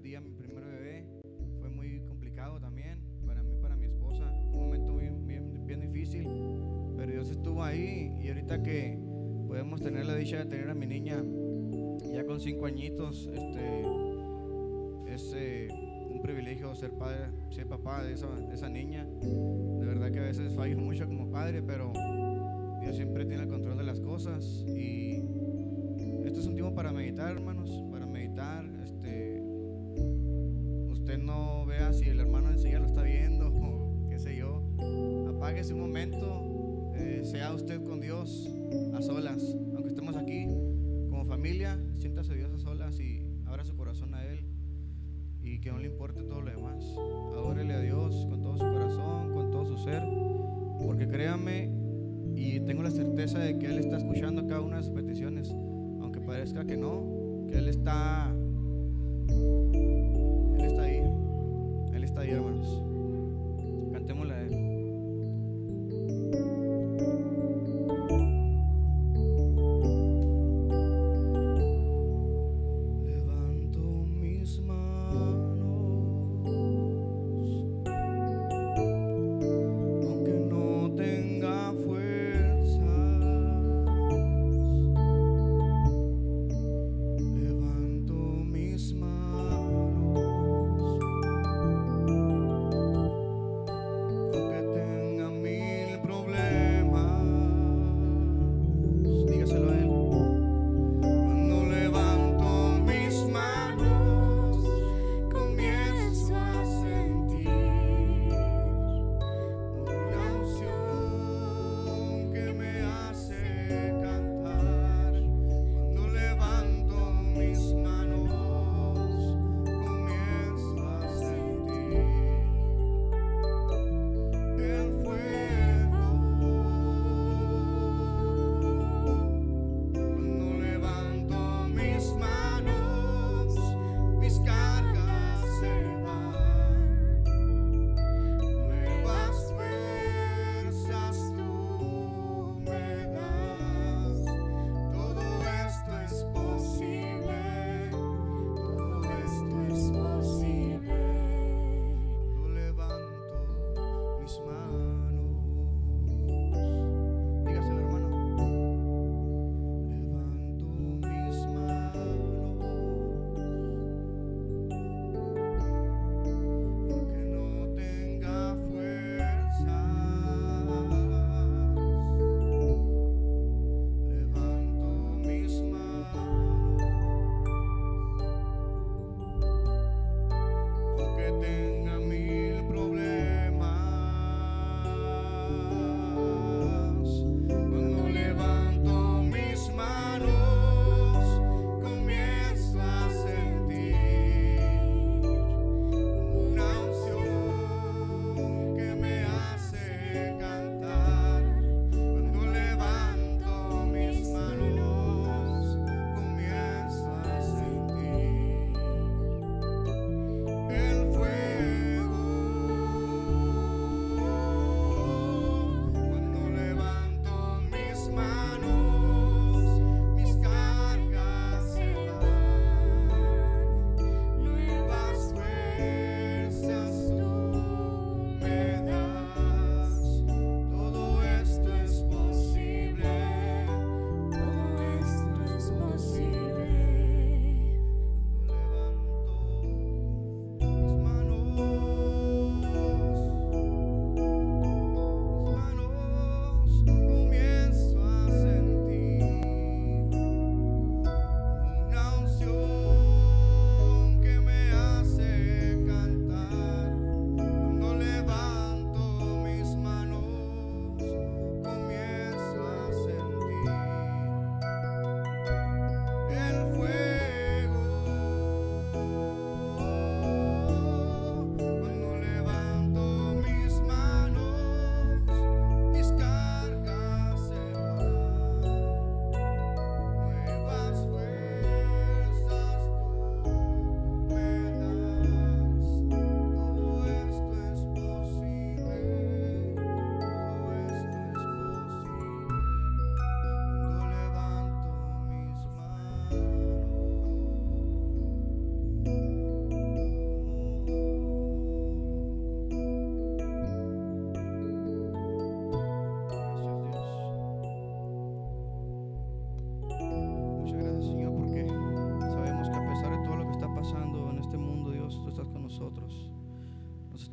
día mi primer bebé. Fue muy complicado también para mí, para mi esposa. Fue un momento bien difícil, pero Dios estuvo ahí. Y ahorita que podemos tener la dicha de tener a mi niña ya con 5 añitos, es un privilegio ser padre, ser papá de esa niña. De verdad que a veces fallo mucho como padre, pero Dios siempre tiene el control de las cosas. Y este es un tiempo para meditar, hermanos, para meditar. Usted no vea si el hermano enseguida lo está viendo o qué sé yo. Apáguese un momento, sea usted con Dios a solas. Aunque estemos aquí como familia, siéntase Dios a solas y abra su corazón a Él, y que no le importe todo lo demás. Adórele a Dios con todo su corazón, con todo su ser, porque créame, y tengo la certeza de que Él está escuchando cada una de sus peticiones, aunque parezca que no, que Él está ahí. Él está ahí, hermanos. Cantémosle a Él. Levanto mis manos, aunque no tenga fuerzas. Levanto mis manos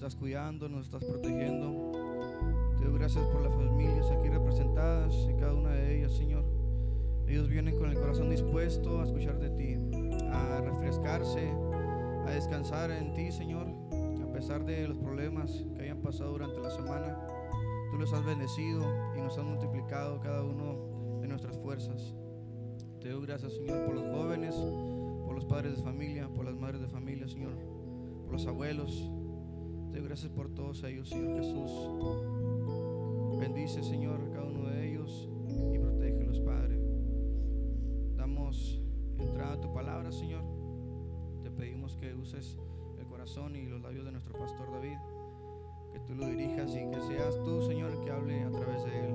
estás cuidando, nos estás protegiendo. Te doy gracias por las familias aquí representadas y cada una de ellas, Señor. Ellos vienen con el corazón dispuesto a escuchar de ti, a refrescarse, a descansar en ti, Señor. A pesar de los problemas que hayan pasado durante la semana, tú los has bendecido y nos has multiplicado cada uno de nuestras fuerzas. Te doy gracias, Señor, por los jóvenes, por los padres de familia, por las madres de familia, Señor, por los abuelos. Te doy gracias por todos ellos, Señor Jesús. Bendice, Señor, a cada uno de ellos y protégelos, Padre. Damos entrada a tu palabra, Señor. Te pedimos que uses el corazón y los labios de nuestro pastor David, que tú lo dirijas y que seas tú, Señor, el que hable a través de él.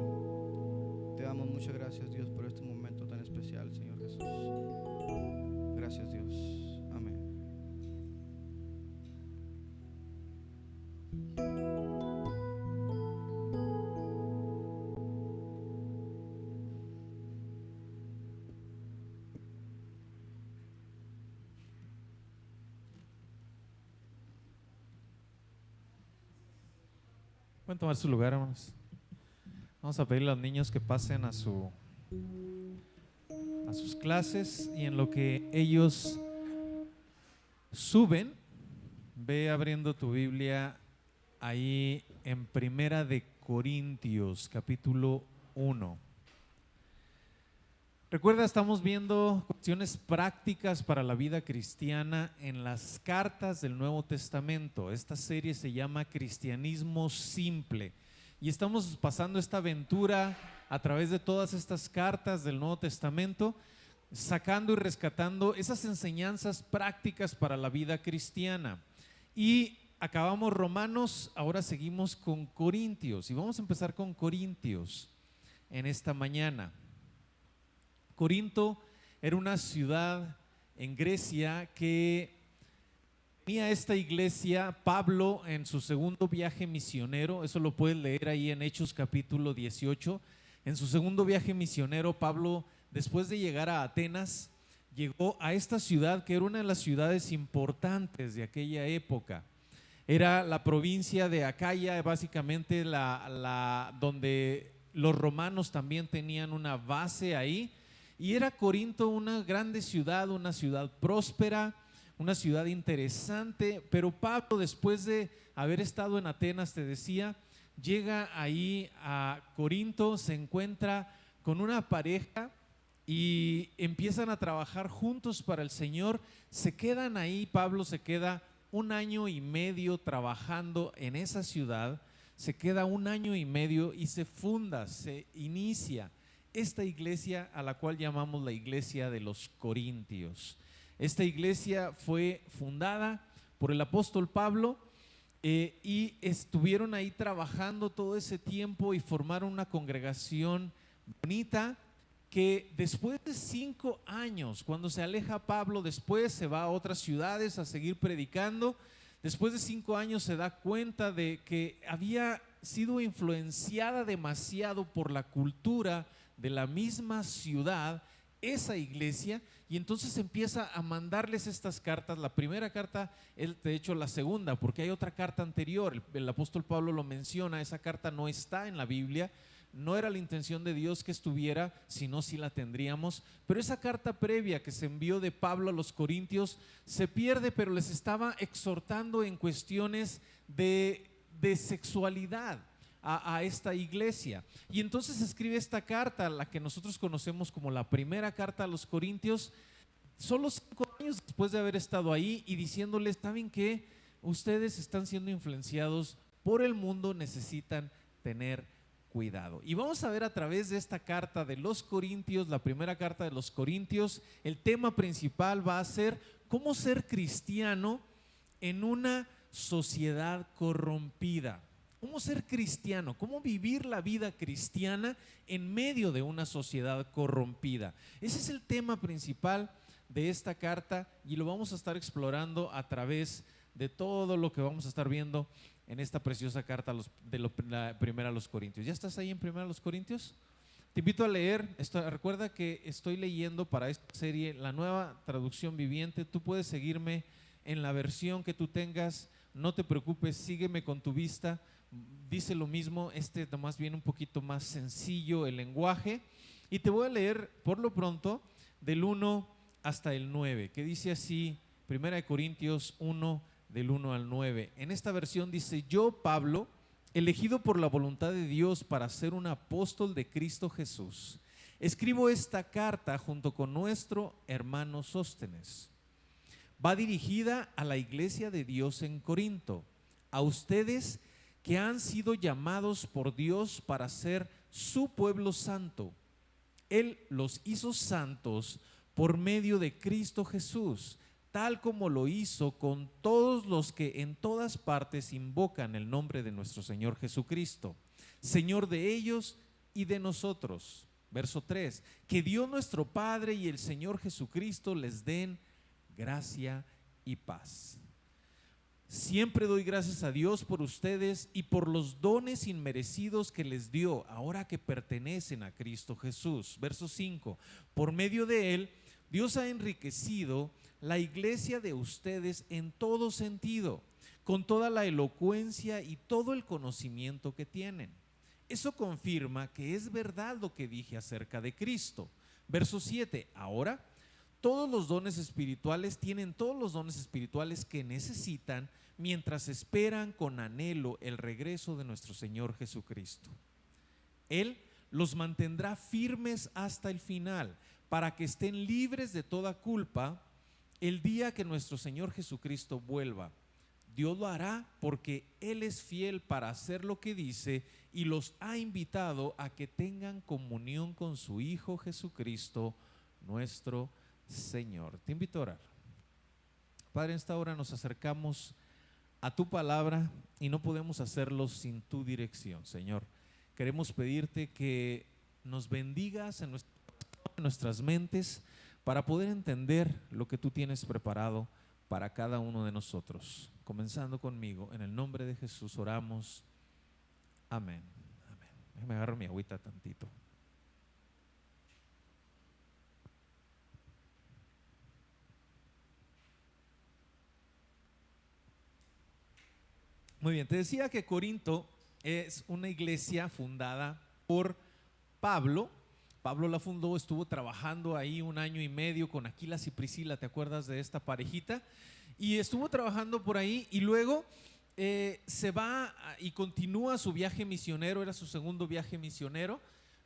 Te damos muchas gracias, Dios, por este momento tan especial, Señor Jesús. Gracias, Dios. Amén. Pueden tomar su lugar, hermanos. Vamos a pedirle a los niños que pasen a sus clases, y en lo que ellos suben, ve abriendo tu Biblia ahí en Primera de Corintios, capítulo 1. Recuerda, estamos viendo cuestiones prácticas para la vida cristiana en las cartas del Nuevo Testamento. Esta serie se llama Cristianismo Simple y estamos pasando esta aventura a través de todas estas cartas del Nuevo Testamento, sacando y rescatando esas enseñanzas prácticas para la vida cristiana. Y acabamos Romanos, ahora seguimos con Corintios y vamos a empezar con Corintios en esta mañana. Corinto era una ciudad en Grecia que tenía esta iglesia. Pablo, en su segundo viaje misionero, eso lo puedes leer ahí en Hechos capítulo 18, en su segundo viaje misionero, Pablo, después de llegar a Atenas, llegó a esta ciudad que era una de las ciudades importantes de aquella época. Era la provincia de Acaya, básicamente donde los romanos también tenían una base ahí. Y era Corinto una grande ciudad, una ciudad próspera, una ciudad interesante. Pero Pablo, después de haber estado en Atenas, te decía, llega ahí a Corinto, se encuentra con una pareja y empiezan a trabajar juntos para el Señor. Se quedan ahí, Pablo se queda 1 año y medio trabajando en esa ciudad, se queda 1 año y medio y se funda, se inicia esta iglesia a la cual llamamos la iglesia de los Corintios. Esta iglesia fue fundada por el apóstol Pablo y estuvieron ahí trabajando todo ese tiempo y formaron una congregación bonita que después de 5 años, cuando se aleja Pablo, después se va a otras ciudades a seguir predicando. Después de 5 años se da cuenta de que había sido influenciada demasiado por la cultura de la misma ciudad, esa iglesia, y entonces empieza a mandarles estas cartas. La primera carta, de hecho la segunda, porque hay otra carta anterior, el apóstol Pablo lo menciona, esa carta no está en la Biblia, no era la intención de Dios que estuviera, sino si la tendríamos, pero esa carta previa que se envió de Pablo a los Corintios se pierde, pero les estaba exhortando en cuestiones de sexualidad a esta iglesia. Y entonces escribe esta carta, la que nosotros conocemos como la primera carta a los Corintios, solo 5 años después de haber estado ahí, y diciéndoles, ¿saben qué? Ustedes están siendo influenciados por el mundo, necesitan tener cuidado. Y vamos a ver a través de esta carta de los Corintios, la primera carta de los Corintios, el tema principal va a ser cómo ser cristiano en una sociedad corrompida. ¿Cómo ser cristiano? ¿Cómo vivir la vida cristiana en medio de una sociedad corrompida? Ese es el tema principal de esta carta y lo vamos a estar explorando a través de todo lo que vamos a estar viendo en esta preciosa carta la primera a los Corintios. ¿Ya estás ahí en primera a los Corintios? Te invito a leer. Recuerda que estoy leyendo para esta serie la Nueva Traducción Viviente. Tú puedes seguirme en la versión que tú tengas. no te preocupes, sígueme con tu vista. Dice lo mismo, más bien un poquito más sencillo el lenguaje. Y te voy a leer por lo pronto del 1 hasta el 9, que dice así, 1 Corintios 1, del 1 al 9. En esta versión dice: yo, Pablo, elegido por la voluntad de Dios para ser un apóstol de Cristo Jesús, escribo esta carta junto con nuestro hermano Sóstenes. Va dirigida a la iglesia de Dios en Corinto, a ustedes que han sido llamados por Dios para ser su pueblo santo. Él los hizo santos por medio de Cristo Jesús, tal como lo hizo con todos los que en todas partes invocan el nombre de nuestro Señor Jesucristo, Señor de ellos y de nosotros. Verso 3, que Dios nuestro Padre y el Señor Jesucristo les den gracia y paz. Siempre doy gracias a Dios por ustedes y por los dones inmerecidos que les dio ahora que pertenecen a Cristo Jesús. Verso 5, por medio de Él, Dios ha enriquecido la iglesia de ustedes en todo sentido, con toda la elocuencia y todo el conocimiento que tienen. Eso confirma que es verdad lo que dije acerca de Cristo. Verso 7, ahora todos los dones espirituales tienen todos los dones espirituales que necesitan mientras esperan con anhelo el regreso de nuestro Señor Jesucristo. Él los mantendrá firmes hasta el final para que estén libres de toda culpa el día que nuestro Señor Jesucristo vuelva. Dios lo hará porque Él es fiel para hacer lo que dice y los ha invitado a que tengan comunión con su Hijo Jesucristo, nuestro Señor. Te invito a orar. Padre, en esta hora nos acercamos a tu palabra y no podemos hacerlo sin tu dirección, Señor. Queremos pedirte que nos bendigas en nuestras mentes para poder entender lo que tú tienes preparado para cada uno de nosotros. Comenzando conmigo, en el nombre de Jesús oramos. Amén. Amén. Déjame agarrar mi agüita tantito. Muy bien, te decía que Corinto es una iglesia fundada por Pablo. Pablo la fundó, estuvo trabajando ahí 1 año y medio con Aquilas y Priscila, ¿te acuerdas de esta parejita? Y estuvo trabajando por ahí y luego se va y continúa su viaje misionero, era su segundo viaje misionero,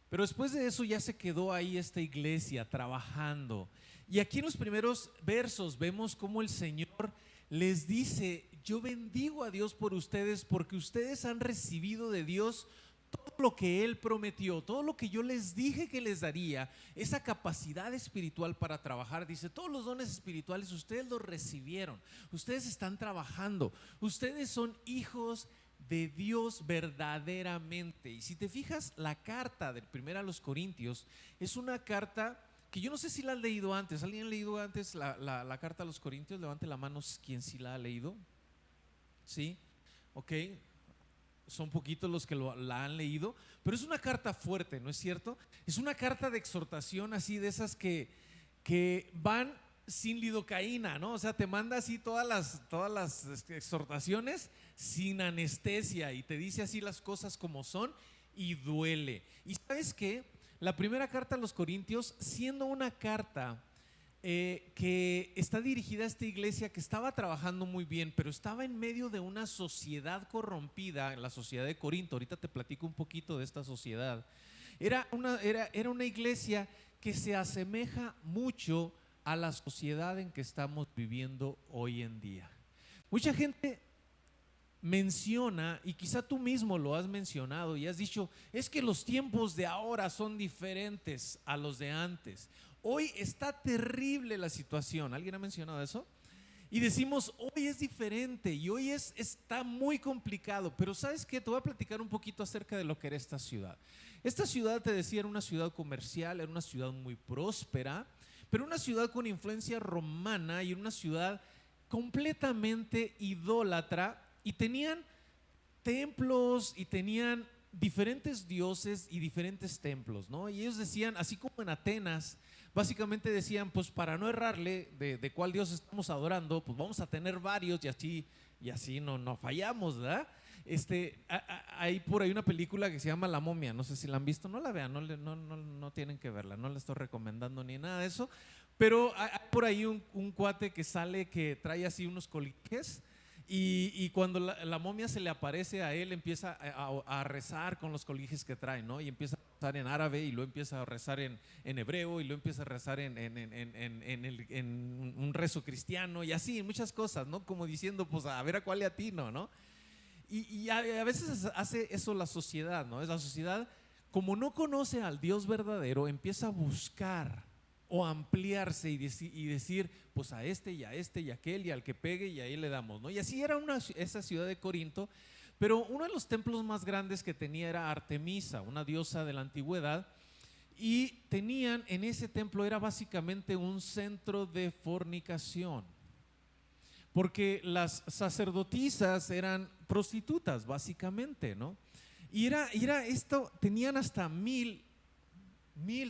pero después de eso ya se quedó ahí esta iglesia trabajando. Y aquí en los primeros versos vemos cómo el Señor les dice: yo bendigo a Dios por ustedes porque ustedes han recibido de Dios todo lo que Él prometió, todo lo que yo les dije que les daría, esa capacidad espiritual para trabajar. Dice, todos los dones espirituales ustedes los recibieron, ustedes están trabajando, ustedes son hijos de Dios verdaderamente. Y si te fijas, la carta del 1 a los Corintios es una carta que yo no sé si la han leído antes. ¿Alguien ha leído antes la carta a los Corintios? Levante la mano quien sí la ha leído. ¿Sí? Ok. Son poquitos los que la han leído, pero es una carta fuerte, ¿no es cierto? Es una carta de exhortación así de esas que van sin lidocaína, ¿no? O sea, te manda así todas las exhortaciones sin anestesia y te dice así las cosas como son y duele. Y ¿sabes qué? La primera carta a los Corintios, siendo una carta que está dirigida a esta iglesia que estaba trabajando muy bien, pero estaba en medio de una sociedad corrompida, la sociedad de Corinto. Ahorita te platico un poquito de esta sociedad. Era una iglesia que se asemeja mucho a la sociedad en que estamos viviendo hoy en día. Mucha gente menciona, y quizá tú mismo lo has mencionado y has dicho, es que los tiempos de ahora son diferentes a los de antes. Hoy está terrible la situación. ¿Alguien ha mencionado eso? Y decimos, hoy es diferente y hoy está muy complicado. Pero ¿sabes qué? Te voy a platicar un poquito acerca de lo que era esta ciudad. Esta ciudad, te decía, era una ciudad comercial, era una ciudad muy próspera, pero una ciudad con influencia romana y una ciudad completamente idólatra. Y tenían templos y tenían diferentes dioses y diferentes templos, ¿no? Y ellos decían, así como en Atenas, básicamente decían, pues para no errarle de cuál Dios estamos adorando, pues vamos a tener varios y así y así no fallamos, ¿verdad? Hay por ahí una película que se llama La Momia, no sé si la han visto, no la vean, no tienen que verla, no la estoy recomendando ni nada de eso, pero hay por ahí un cuate que sale que trae así unos coliques y cuando la momia se le aparece a él empieza a rezar con los coliges que trae, ¿no? Y empieza a rezar en árabe y luego empieza a rezar en hebreo y luego empieza a rezar en un rezo cristiano y así, muchas cosas, ¿no? Como diciendo, pues a ver a cuál le atino, ¿no? Y a veces hace eso la sociedad, ¿no? Es la sociedad, como no conoce al Dios verdadero, empieza a buscar o ampliarse y decir, pues a este y a este y a aquel y al que pegue y ahí le damos, ¿no? Y así era esa ciudad de Corinto, pero uno de los templos más grandes que tenía era Artemisa, una diosa de la antigüedad, y tenían en ese templo, era básicamente un centro de fornicación, porque las sacerdotisas eran prostitutas básicamente, ¿no? Y era esto, tenían hasta mil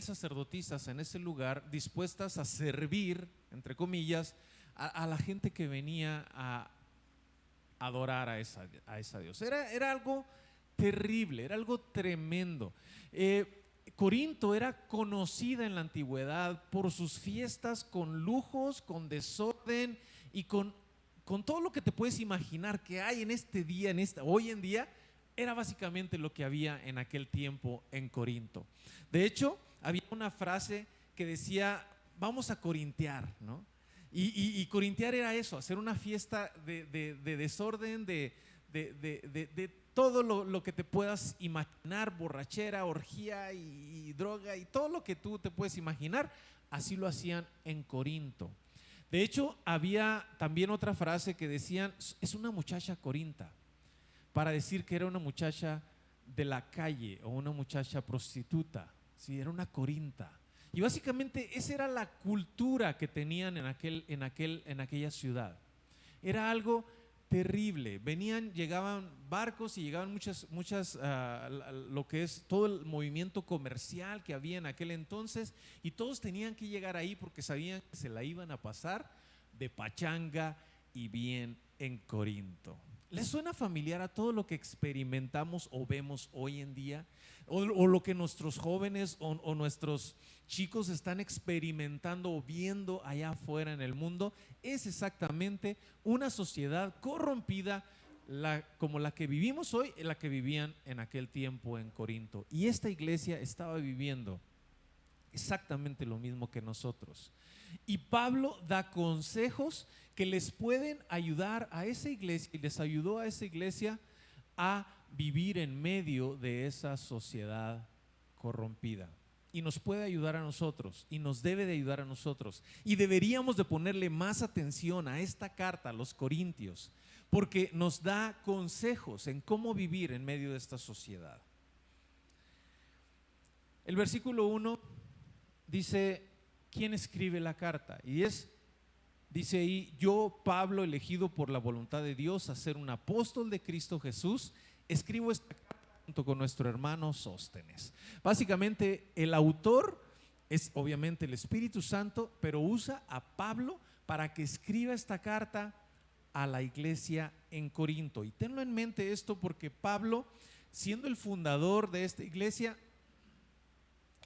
sacerdotisas en ese lugar dispuestas a servir, entre comillas, a la gente que venía a adorar a esa diosa. Era algo terrible, era algo tremendo. Corinto era conocida en la antigüedad por sus fiestas con lujos, con desorden y con todo lo que te puedes imaginar que hay en este día, hoy en día. Era básicamente lo que había en aquel tiempo en Corinto. De hecho, había una frase que decía, vamos a corintear, ¿no? Y corintear era eso, hacer una fiesta de desorden, de todo lo que te puedas imaginar, borrachera, orgía y droga y todo lo que tú te puedes imaginar, así lo hacían en Corinto. De hecho, había también otra frase que decían, es una muchacha corinta, para decir que era una muchacha de la calle o una muchacha prostituta. Sí, era una corinta. Y básicamente esa era la cultura que tenían en aquella ciudad. Era algo terrible. Llegaban barcos y llegaban muchas lo que es todo el movimiento comercial que había en aquel entonces, y todos tenían que llegar ahí porque sabían que se la iban a pasar de pachanga y bien en Corinto. ¿Les suena familiar a todo lo que experimentamos o vemos hoy en día? O lo que nuestros jóvenes o nuestros chicos están experimentando o viendo allá afuera en el mundo. Es exactamente una sociedad corrompida como la que vivimos hoy, la que vivían en aquel tiempo en Corinto. Y esta iglesia estaba viviendo exactamente lo mismo que nosotros. Y Pablo da consejos que les pueden ayudar a esa iglesia, y les ayudó a esa iglesia a vivir en medio de esa sociedad corrompida. Y nos puede ayudar a nosotros, y nos debe de ayudar a nosotros. Y deberíamos de ponerle más atención a esta carta a los Corintios, porque nos da consejos en cómo vivir en medio de esta sociedad. El versículo 1 dice, ¿quién escribe la carta? Y dice ahí, yo, Pablo, elegido por la voluntad de Dios a ser un apóstol de Cristo Jesús, escribo esta carta junto con nuestro hermano Sóstenes. Básicamente, el autor es obviamente el Espíritu Santo, pero usa a Pablo para que escriba esta carta a la iglesia en Corinto. Y tenlo en mente esto, porque Pablo, siendo el fundador de esta iglesia,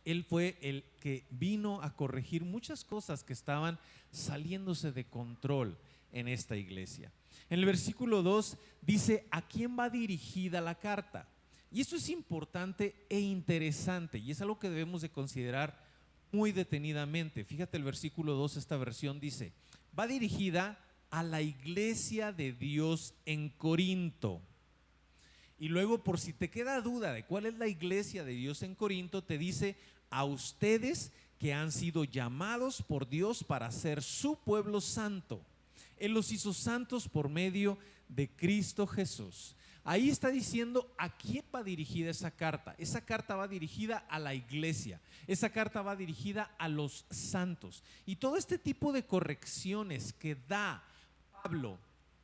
él fue el que vino a corregir muchas cosas que estaban saliéndose de control en esta iglesia. En el versículo 2 dice, ¿a quién va dirigida la carta? Y esto es importante e interesante, y es algo que debemos de considerar muy detenidamente. Fíjate el versículo 2, esta versión dice, va dirigida a la iglesia de Dios en Corinto. Y luego, por si te queda duda de cuál es la iglesia de Dios en Corinto, te dice, a ustedes que han sido llamados por Dios para ser su pueblo santo. Él los hizo santos por medio de Cristo Jesús. Ahí está diciendo a quién va dirigida esa carta. Esa carta va dirigida a la iglesia. Esa carta va dirigida a los santos. Y todo este tipo de correcciones que da Pablo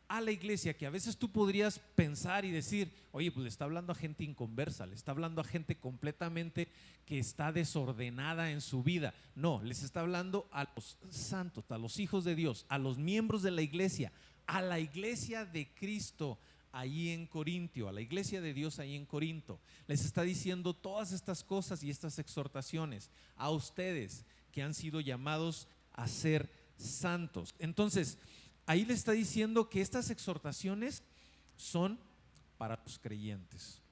a la iglesia, que a veces tú podrías pensar y decir, oye, pues le está hablando a gente inconversa, le está hablando a gente completamente que está desordenada en su vida. No, les está hablando a los santos, a los hijos de Dios, a los miembros de la iglesia, a la iglesia de Cristo ahí en Corintio, a la iglesia de Dios ahí en Corinto. Les está diciendo todas estas cosas y estas exhortaciones a ustedes que han sido llamados a ser santos. Entonces, ahí le está diciendo que estas exhortaciones son para los creyentes.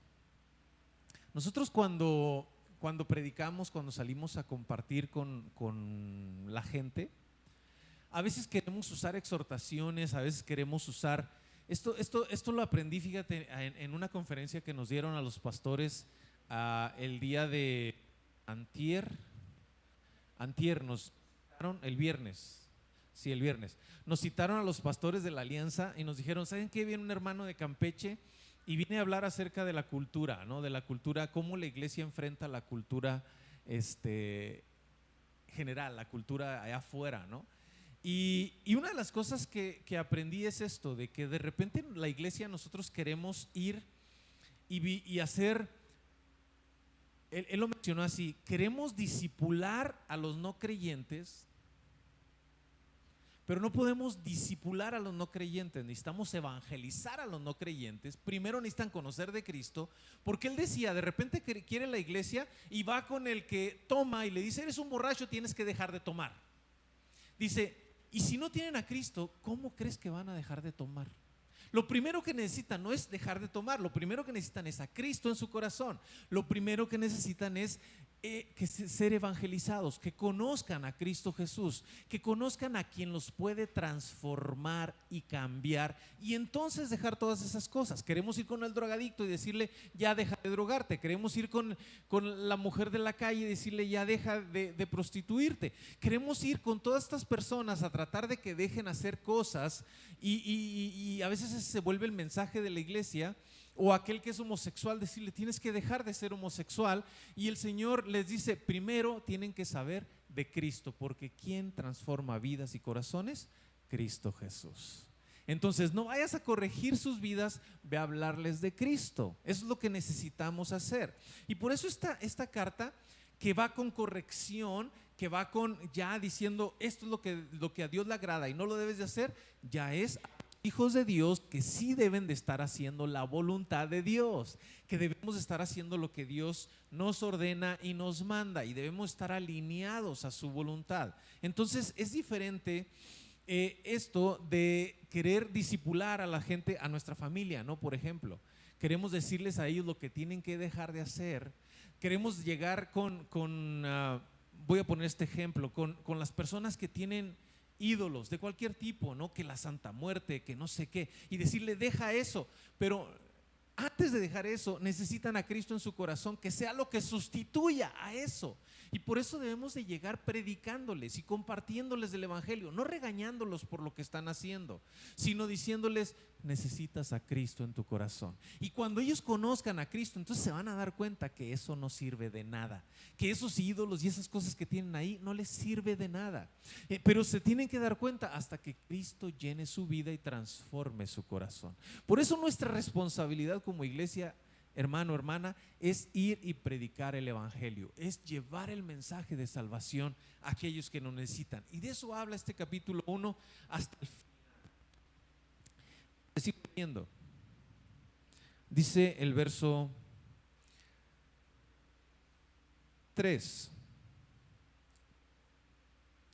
Nosotros cuando predicamos, cuando salimos a compartir con la gente, a veces queremos usar exhortaciones, a veces queremos usar, esto lo aprendí, fíjate, en una conferencia que nos dieron a los pastores el día de antier nos citaron, el viernes, nos citaron a los pastores de la Alianza y nos dijeron, ¿saben qué? Viene un hermano de Campeche y viene a hablar acerca de la cultura, ¿no? De la cultura, cómo la iglesia enfrenta la cultura general, la cultura allá afuera, ¿no? Y una de las cosas que aprendí es esto, de que de repente en la iglesia nosotros queremos ir y hacer, él lo mencionó así, queremos discipular a los no creyentes, pero no podemos discipular a los no creyentes, necesitamos evangelizar a los no creyentes. Primero necesitan conocer de Cristo, porque él decía, de repente quiere la iglesia y va con el que toma y le dice, eres un borracho, tienes que dejar de tomar. Dice, y si no tienen a Cristo, ¿cómo crees que van a dejar de tomar? Lo primero que necesitan no es dejar de tomar, lo primero que necesitan es a Cristo en su corazón. Lo primero que necesitan es ser evangelizados, que conozcan a Cristo Jesús, que conozcan a quien los puede transformar y cambiar, y entonces dejar todas esas cosas. Queremos ir con el drogadicto y decirle, ya deja de drogarte. Queremos ir con la mujer de la calle y decirle, ya deja de prostituirte. Queremos ir con todas estas personas a tratar de que dejen hacer cosas, y a veces ese se vuelve el mensaje de la iglesia. O aquel que es homosexual, decirle, tienes que dejar de ser homosexual. Y el Señor les dice, primero tienen que saber de Cristo, porque ¿quién transforma vidas y corazones? Cristo Jesús. Entonces no vayas a corregir sus vidas, ve a hablarles de Cristo. Eso es lo que necesitamos hacer. Y por eso esta carta, que va con corrección, que va con ya diciendo, esto es lo que a Dios le agrada y no lo debes de hacer, ya es hijos de Dios que sí deben de estar haciendo la voluntad de Dios, que debemos estar haciendo lo que Dios nos ordena y nos manda, y debemos estar alineados a su voluntad. Entonces es diferente esto de querer discipular a la gente, a nuestra familia, ¿no? Por ejemplo, queremos decirles a ellos lo que tienen que dejar de hacer. Queremos llegar voy a poner este ejemplo, con las personas que tienen ídolos de cualquier tipo, ¿no? Que la Santa Muerte, que no sé qué, y decirle, deja eso. Pero antes de dejar eso, necesitan a Cristo en su corazón, que sea lo que sustituya a eso. Y por eso debemos de llegar predicándoles y compartiéndoles del evangelio, no regañándolos por lo que están haciendo, sino diciéndoles, necesitas a Cristo en tu corazón. Y cuando ellos conozcan a Cristo, entonces se van a dar cuenta que eso no sirve de nada, que esos ídolos y esas cosas que tienen ahí no les sirve de nada. Pero se tienen que dar cuenta hasta que Cristo llene su vida y transforme su corazón. Por eso nuestra responsabilidad como iglesia, hermano, hermana, es ir y predicar el evangelio, es llevar el mensaje de salvación a aquellos que lo necesitan. Y de eso habla este capítulo 1 hasta el final. Sigo leyendo. Dice el verso 3.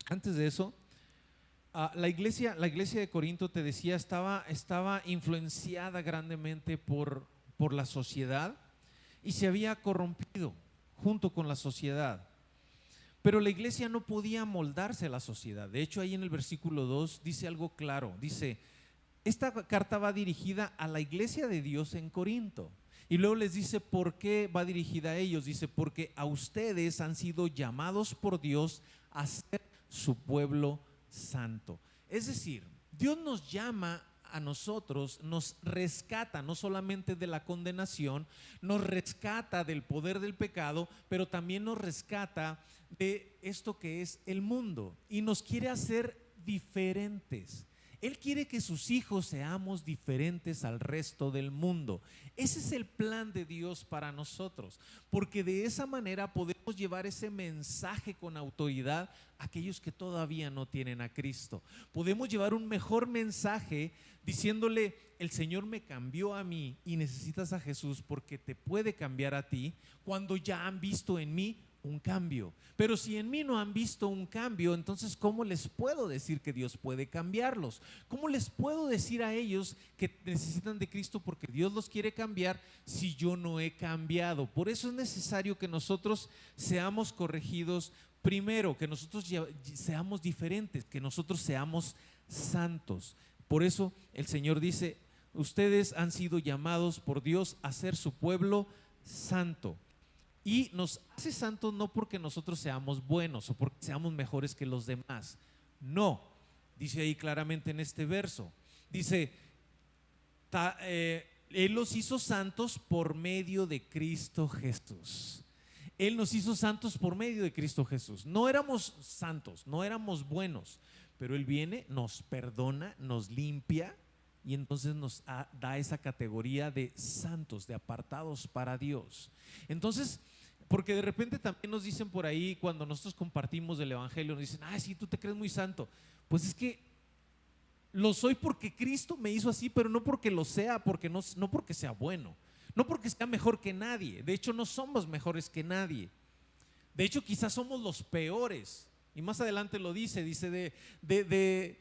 Antes de eso, la iglesia de Corinto, te decía, estaba influenciada grandemente por la sociedad y se había corrompido junto con la sociedad. Pero la iglesia no podía moldarse a la sociedad. De hecho, ahí en el versículo 2 dice algo claro. Dice, esta carta va dirigida a la iglesia de Dios en Corinto. Y luego les dice por qué va dirigida a ellos. Dice, porque a ustedes han sido llamados por Dios a ser su pueblo santo. Es decir, Dios nos llama a nosotros, nos rescata no solamente de la condenación, nos rescata del poder del pecado, pero también nos rescata de esto que es el mundo, y nos quiere hacer diferentes. Él quiere que sus hijos seamos diferentes al resto del mundo. Ese es el plan de Dios para nosotros, porque de esa manera podemos llevar ese mensaje con autoridad a aquellos que todavía no tienen a Cristo. Podemos llevar un mejor mensaje diciéndole: el Señor me cambió a mí y necesitas a Jesús porque te puede cambiar a ti, cuando ya han visto en mí un cambio. Pero si en mí no han visto un cambio, entonces ¿cómo les puedo decir que Dios puede cambiarlos? ¿Cómo les puedo decir a ellos que necesitan de Cristo porque Dios los quiere cambiar si yo no he cambiado? Por eso es necesario que nosotros seamos corregidos primero, que nosotros seamos diferentes, que nosotros seamos santos. Por eso el Señor dice: ustedes han sido llamados por Dios a ser su pueblo santo. Y nos hace santos no porque nosotros seamos buenos o porque seamos mejores que los demás. No, dice ahí claramente en este verso. Dice, Él los hizo santos por medio de Cristo Jesús. Él nos hizo santos por medio de Cristo Jesús. No éramos santos, no éramos buenos, pero Él viene, nos perdona, nos limpia y entonces nos da esa categoría de santos, de apartados para Dios. Entonces, porque de repente también nos dicen por ahí, cuando nosotros compartimos el evangelio, nos dicen: ay, sí, tú te crees muy santo. Pues es que lo soy porque Cristo me hizo así, pero no porque lo sea, porque no porque sea bueno, no porque sea mejor que nadie. De hecho, no somos mejores que nadie. De hecho, quizás somos los peores. Y más adelante lo dice de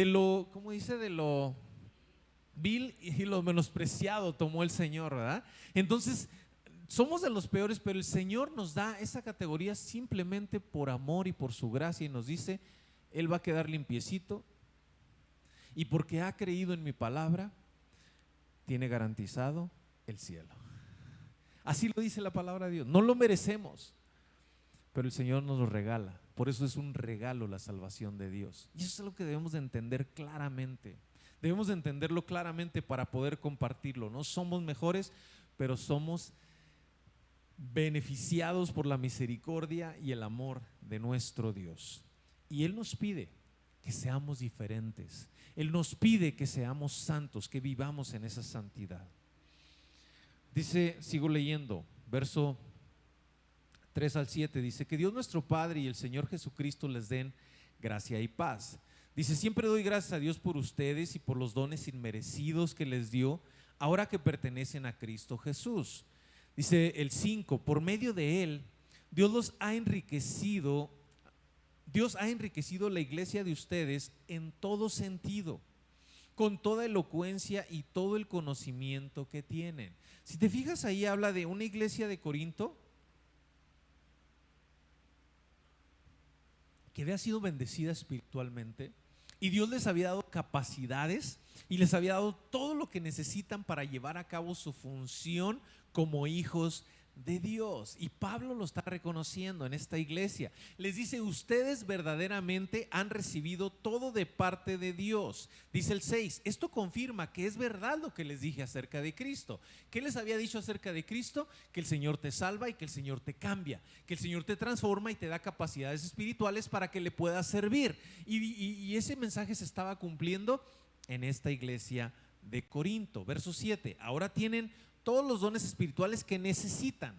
lo, ¿cómo dice? De lo vil y lo menospreciado tomó el Señor, ¿verdad? Entonces, somos de los peores, pero el Señor nos da esa categoría simplemente por amor y por su gracia, y nos dice: Él va a quedar limpiecito, y porque ha creído en mi palabra, tiene garantizado el cielo. Así lo dice la palabra de Dios. No lo merecemos, pero el Señor nos lo regala. Por eso es un regalo la salvación de Dios. Y eso es lo que debemos de entender claramente. Debemos de entenderlo claramente para poder compartirlo. No somos mejores, pero somos beneficiados por la misericordia y el amor de nuestro Dios. Y Él nos pide que seamos diferentes. Él nos pide que seamos santos, que vivamos en esa santidad. Dice, sigo leyendo, verso 3 al 7, dice: que Dios nuestro Padre y el Señor Jesucristo les den gracia y paz. Dice: siempre doy gracias a Dios por ustedes y por los dones inmerecidos que les dio ahora que pertenecen a Cristo Jesús. Dice el 5: por medio de Él, Dios ha enriquecido la iglesia de ustedes en todo sentido, con toda elocuencia y todo el conocimiento que tienen. Si te fijas, ahí habla de una iglesia de Corinto que había sido bendecida espiritualmente, y Dios les había dado capacidades y les había dado todo lo que necesitan para llevar a cabo su función como hijos de Dios. Y Pablo lo está reconociendo en esta iglesia. Les dice: ustedes verdaderamente han recibido todo de parte de Dios. Dice el 6: esto confirma que es verdad lo que les dije acerca de Cristo. ¿Qué les había dicho acerca de Cristo? Que el Señor te salva y que el Señor te cambia, que el Señor te transforma y te da capacidades espirituales para que le puedas servir. Y ese mensaje se estaba cumpliendo en esta iglesia de Corinto. Verso 7: ahora tienen todos los dones espirituales que necesitan,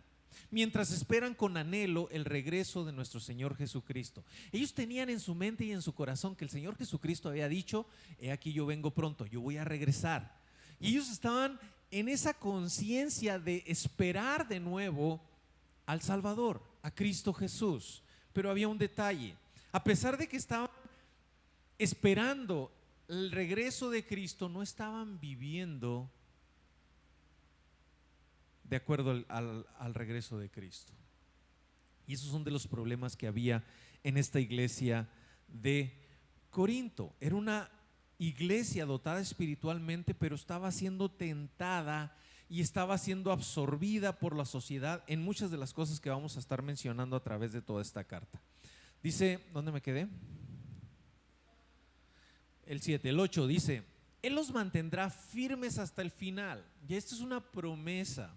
mientras esperan con anhelo el regreso de nuestro Señor Jesucristo. Ellos tenían en su mente y en su corazón que el Señor Jesucristo había dicho: he aquí yo vengo pronto, yo voy a regresar. Y ellos estaban en esa conciencia de esperar de nuevo al Salvador, a Cristo Jesús. Pero había un detalle: a pesar de que estaban esperando el regreso de Cristo, no estaban viviendo de acuerdo al regreso de Cristo. Y esos son de los problemas que había en esta iglesia de Corinto. Era una iglesia dotada espiritualmente, pero estaba siendo tentada y estaba siendo absorbida por la sociedad en muchas de las cosas que vamos a estar mencionando a través de toda esta carta. Dice, ¿dónde me quedé? El 7, el 8 dice: Él los mantendrá firmes hasta el final. Y esta es una promesa.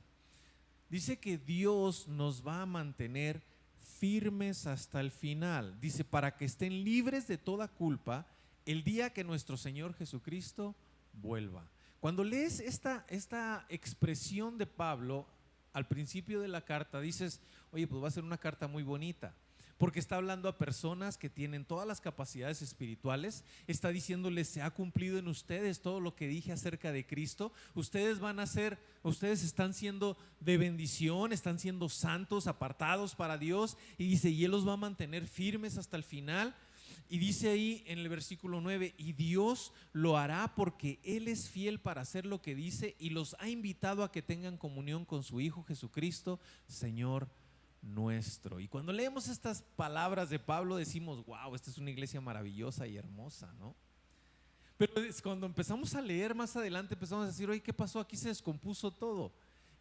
Dice que Dios nos va a mantener firmes hasta el final. Dice: para que estén libres de toda culpa el día que nuestro Señor Jesucristo vuelva. Cuando lees esta expresión de Pablo al principio de la carta, dices, oye, pues va a ser una carta muy bonita, porque está hablando a personas que tienen todas las capacidades espirituales, está diciéndoles, se ha cumplido en ustedes todo lo que dije acerca de Cristo, ustedes están siendo de bendición, están siendo santos, apartados para Dios, y dice, y Él los va a mantener firmes hasta el final. Y dice ahí en el versículo 9, y Dios lo hará porque Él es fiel para hacer lo que dice y los ha invitado a que tengan comunión con su Hijo Jesucristo, Señor nuestro. Y cuando leemos estas palabras de Pablo decimos, wow, esta es una iglesia maravillosa y hermosa, ¿no? Pero cuando empezamos a leer más adelante empezamos a decir, oye, ¿qué pasó? Aquí se descompuso todo.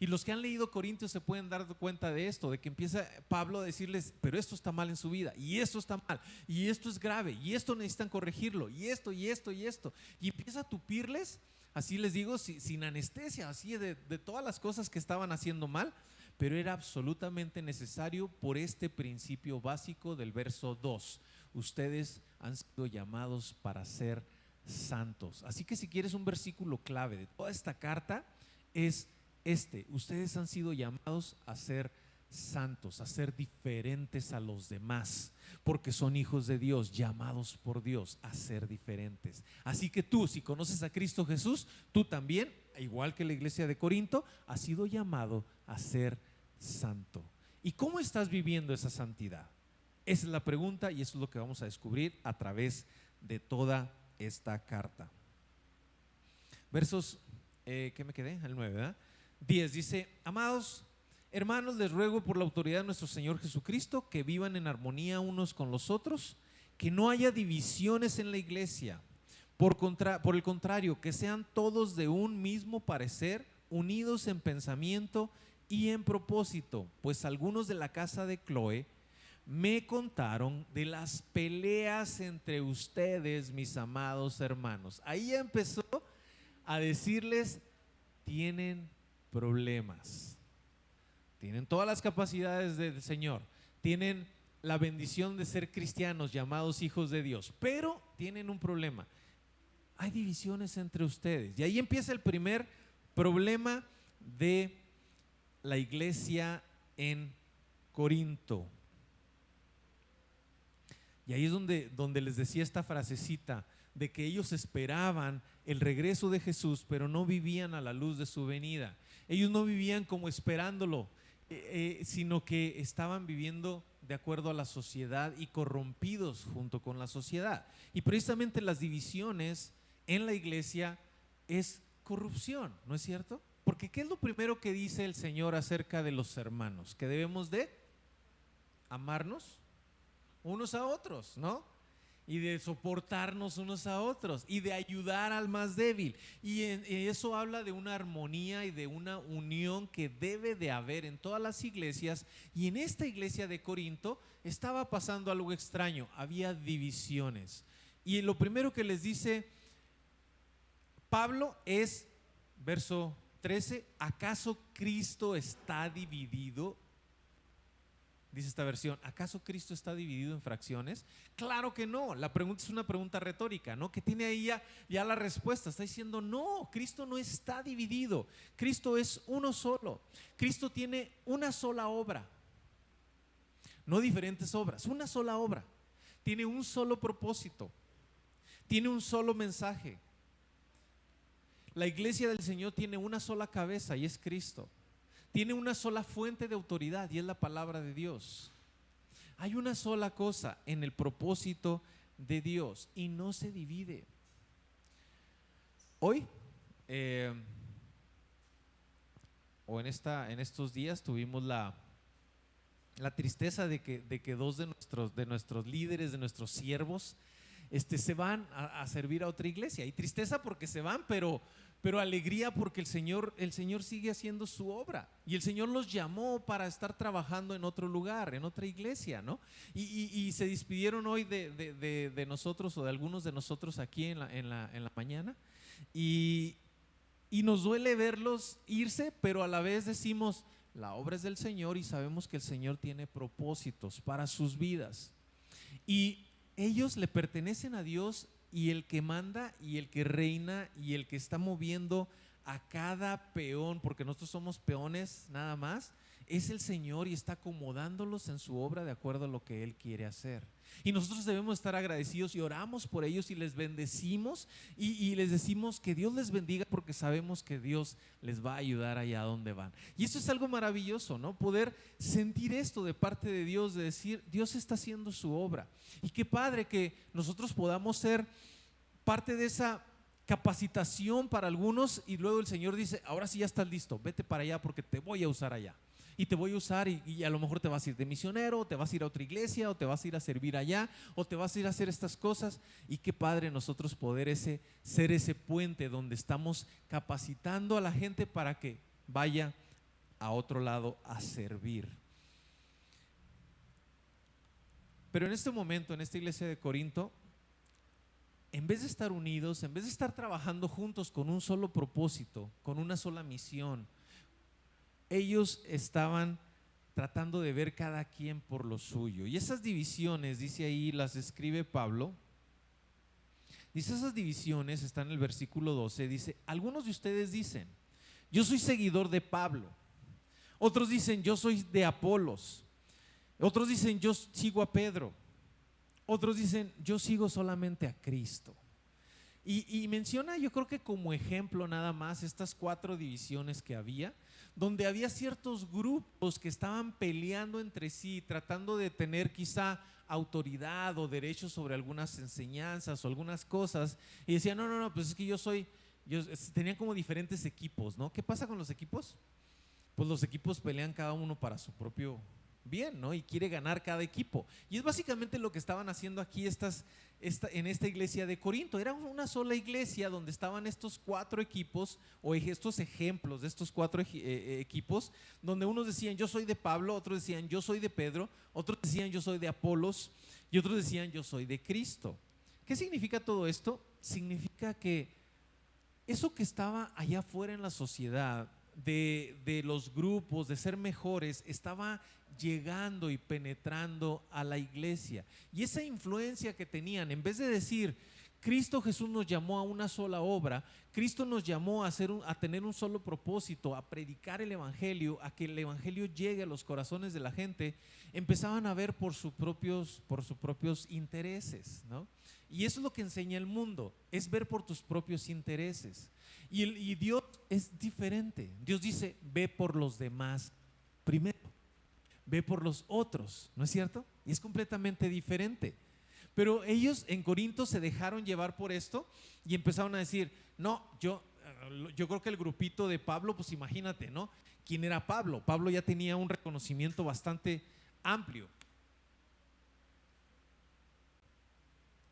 Y los que han leído Corintios se pueden dar cuenta de esto, de que empieza Pablo a decirles, pero esto está mal en su vida, y esto está mal, y esto es grave, y esto necesitan corregirlo, y esto, y esto, y esto. Y empieza a tupirles, así les digo, sin anestesia, así de todas las cosas que estaban haciendo mal, pero era absolutamente necesario por este principio básico del verso 2. Ustedes han sido llamados para ser santos. Así que si quieres un versículo clave de toda esta carta es ustedes han sido llamados a ser santos, a ser diferentes a los demás, porque son hijos de Dios, llamados por Dios a ser diferentes. Así que tú, si conoces a Cristo Jesús, tú también, igual que la iglesia de Corinto, has sido llamado a ser santo. ¿Y cómo estás viviendo esa santidad? Esa es la pregunta y eso es lo que vamos a descubrir a través de toda esta carta. Versos, ¿qué me quedé? El 9, ¿verdad? 10 dice, amados hermanos, les ruego por la autoridad de nuestro Señor Jesucristo que vivan en armonía unos con los otros, que no haya divisiones en la iglesia. Por el contrario, que sean todos de un mismo parecer, unidos en pensamiento y en propósito, pues algunos de la casa de Cloé me contaron de las peleas entre ustedes, mis amados hermanos. Ahí empezó a decirles, tienen problemas, tienen todas las capacidades del Señor, tienen la bendición de ser cristianos llamados hijos de Dios, pero tienen un problema, hay divisiones entre ustedes. Y ahí empieza el primer problema de la iglesia en Corinto. Y ahí es donde les decía esta frasecita de que ellos esperaban el regreso de Jesús, pero no vivían a la luz de su venida. Ellos no vivían como esperándolo, sino que estaban viviendo de acuerdo a la sociedad y corrompidos junto con la sociedad. Y precisamente las divisiones en la iglesia es corrupción, ¿no es cierto? Porque ¿qué es lo primero que dice el Señor acerca de los hermanos? Que debemos de amarnos unos a otros, ¿no? Y de soportarnos unos a otros y de ayudar al más débil. Y eso habla de una armonía y de una unión que debe de haber en todas las iglesias. Y en esta iglesia de Corinto estaba pasando algo extraño, había divisiones. Y lo primero que les dice Pablo es, verso 13, ¿acaso Cristo está dividido? Dice esta versión, ¿acaso Cristo está dividido en fracciones? Claro que no, la pregunta es una pregunta retórica, ¿no? Que tiene ahí ya la respuesta, está diciendo, no, Cristo no está dividido, Cristo es uno solo, Cristo tiene una sola obra, no diferentes obras, una sola obra, tiene un solo propósito, tiene un solo mensaje. La iglesia del Señor tiene una sola cabeza y es Cristo. Tiene una sola fuente de autoridad y es la palabra de Dios. Hay una sola cosa en el propósito de Dios y no se divide. Hoy o en estos días tuvimos la tristeza de que dos de nuestros líderes, de nuestros siervos, se van a servir a otra iglesia. Y tristeza porque se van, pero alegría porque el Señor sigue haciendo su obra y el Señor los llamó para estar trabajando en otro lugar, en otra iglesia, ¿no? Y se despidieron hoy de nosotros o de algunos de nosotros aquí en la mañana y nos duele verlos irse, pero a la vez decimos, la obra es del Señor y sabemos que el Señor tiene propósitos para sus vidas y ellos le pertenecen a Dios y el que manda y el que reina y el que está moviendo a cada peón, porque nosotros somos peones nada más, es el Señor y está acomodándolos en su obra de acuerdo a lo que Él quiere hacer. Y nosotros debemos estar agradecidos y oramos por ellos y les bendecimos y les decimos que Dios les bendiga porque sabemos que Dios les va a ayudar allá donde van. Y eso es algo maravilloso, ¿no? Poder sentir esto de parte de Dios, de decir, Dios está haciendo su obra. Y qué padre que nosotros podamos ser parte de esa capacitación para algunos y luego el Señor dice, ahora sí ya estás listo, vete para allá porque te voy a usar allá. Y te voy a usar y a lo mejor te vas a ir de misionero, o te vas a ir a otra iglesia, o te vas a ir a servir allá, o te vas a ir a hacer estas cosas. Y qué padre nosotros poder ser ese puente donde estamos capacitando a la gente para que vaya a otro lado a servir. Pero en este momento, en esta iglesia de Corinto, en vez de estar unidos, en vez de estar trabajando juntos con un solo propósito, con una sola misión, ellos estaban tratando de ver cada quien por lo suyo. Y esas divisiones, dice ahí, las escribe Pablo. Dice, esas divisiones, está en el versículo 12, dice, algunos de ustedes dicen, yo soy seguidor de Pablo. Otros dicen, yo soy de Apolos. Otros dicen, yo sigo a Pedro. Otros dicen, yo sigo solamente a Cristo. Y menciona, yo creo que como ejemplo nada más, estas 4 divisiones que había, donde había ciertos grupos que estaban peleando entre sí, tratando de tener quizá autoridad o derechos sobre algunas enseñanzas o algunas cosas, y decían, no, pues es que tenían como diferentes equipos, ¿no? ¿Qué pasa con los equipos? Pues los equipos pelean cada uno para su propio bien, ¿no? Y quiere ganar cada equipo. Y es básicamente lo que estaban haciendo aquí en esta iglesia de Corinto. Era una sola iglesia donde estaban estos 4 equipos o estos ejemplos de estos 4 equipos, donde unos decían yo soy de Pablo, otros decían yo soy de Pedro, otros decían yo soy de Apolos y otros decían yo soy de Cristo. ¿Qué significa todo esto? Significa que eso que estaba allá afuera en la sociedad, de los grupos, de ser mejores, estaba llegando y penetrando a la iglesia. Y esa influencia que tenían, en vez de decir, Cristo Jesús nos llamó a una sola obra, Cristo nos llamó a tener un solo propósito, a predicar el evangelio, a que el evangelio llegue a los corazones de la gente, empezaban a ver por sus propios intereses, ¿no? Y eso es lo que enseña el mundo, es ver por tus propios intereses. Y Dios es diferente. Dios dice, ve por los demás primero, ve por los otros, ¿no es cierto? Y es completamente diferente. Pero ellos en Corinto se dejaron llevar por esto y empezaron a decir, no, yo creo que el grupito de Pablo, pues imagínate, ¿no? ¿Quién era Pablo? Pablo ya tenía un reconocimiento bastante amplio